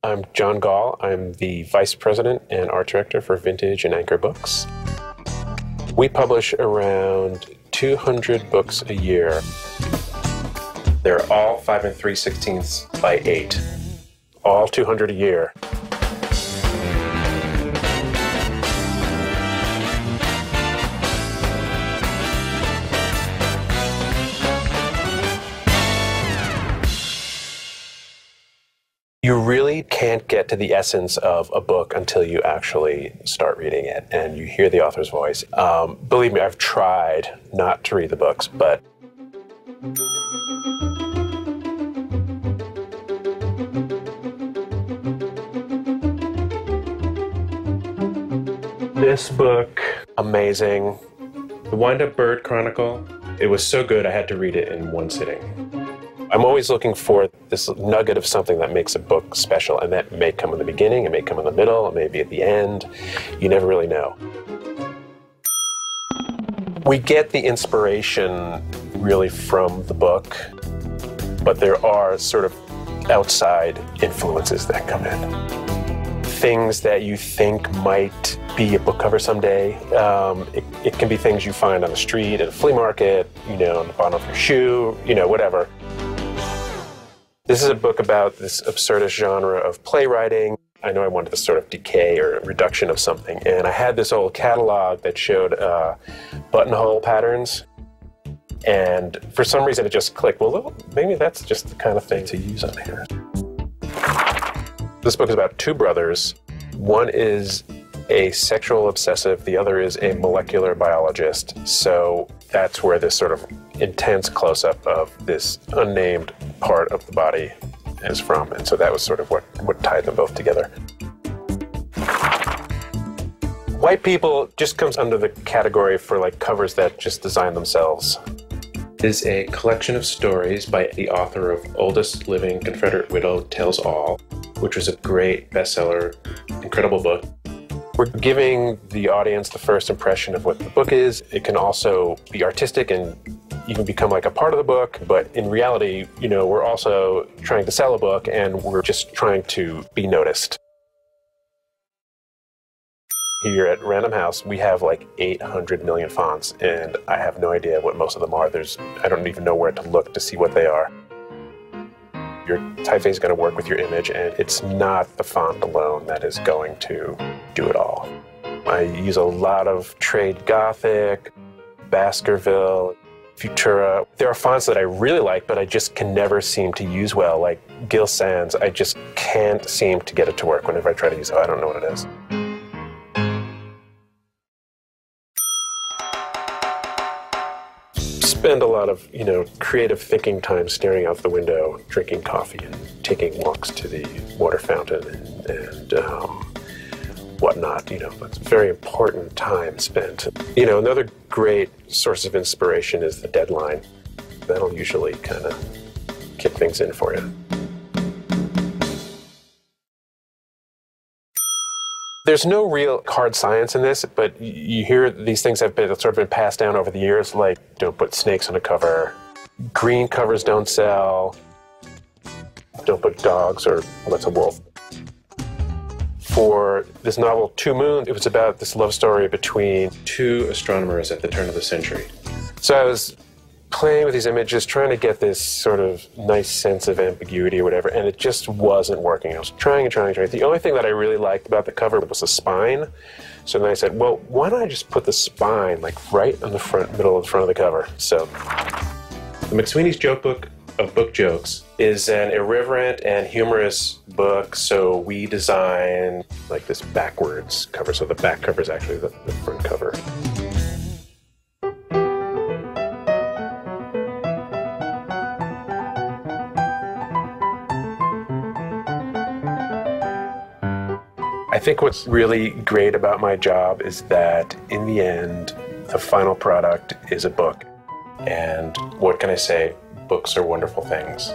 I'm John Gall. I'm the Vice President and Art Director for Vintage and Anchor Books. We publish around 200 books a year. They're all 5 3/16 by 8. All 200 a year. You really can't get to the essence of a book until you actually start reading it and you hear the author's voice. Believe me, I've tried not to read the books, but this book, amazing. The Wind-Up Bird Chronicle, it was so good I had to read it in one sitting. I'm always looking for this nugget of something that makes a book special, and that may come in the beginning, it may come in the middle, it may be at the end. You never really know. We get the inspiration really from the book, but there are sort of outside influences that come in. Things that you think might be a book cover someday. It can be things you find on the street, at a flea market, on the bottom of your shoe, whatever. This is a book about this absurdist genre of playwriting. I know I wanted this sort of decay or reduction of something, and I had this old catalog that showed buttonhole patterns, and for some reason it just clicked. Well, maybe that's just the kind of thing to use on here. This book is about two brothers. One is a sexual obsessive, the other is a molecular biologist. So that's where this sort of intense close-up of this unnamed part of the body is from. And so that was sort of what tied them both together. White People just comes under the category for covers that just design themselves. It is a collection of stories by the author of Oldest Living Confederate Widow Tells All, which was a great bestseller, incredible book. We're giving the audience the first impression of what the book is. It can also be artistic and even become like a part of the book, but in reality, we're also trying to sell a book and we're just trying to be noticed. Here at Random House, we have 800 million fonts, and I have no idea what most of them are. I don't even know where to look to see what they are. Your typeface is going to work with your image, and it's not the font alone that is going to do it all. I use a lot of Trade Gothic, Baskerville, Futura. There are fonts that I really like, but I just can never seem to use well, like Gil Sans. I just can't seem to get it to work whenever I try to use it. I don't know what it is. Spend a lot of, creative thinking time staring out the window, drinking coffee and taking walks to the water fountain and whatnot. It's a very important time spent. Another great source of inspiration is the deadline. That'll usually kind of kick things in for you. There's no real hard science in this, but you hear these things have sort of been passed down over the years, like don't put snakes on a cover, green covers don't sell, don't put dogs or what's a wolf. For this novel, Two Moons, it was about this love story between two astronomers at the turn of the century. So I was playing with these images, trying to get this sort of nice sense of ambiguity or whatever, and it just wasn't working. I was trying and trying and trying. The only thing that I really liked about the cover was the spine. So then I said, well, why don't I just put the spine right in the middle of the front of the cover? So the McSweeney's Joke Book of Book Jokes is an irreverent and humorous book. So we design this backwards cover. So the back cover is actually the front cover. I think what's really great about my job is that in the end, the final product is a book. And what can I say? Books are wonderful things.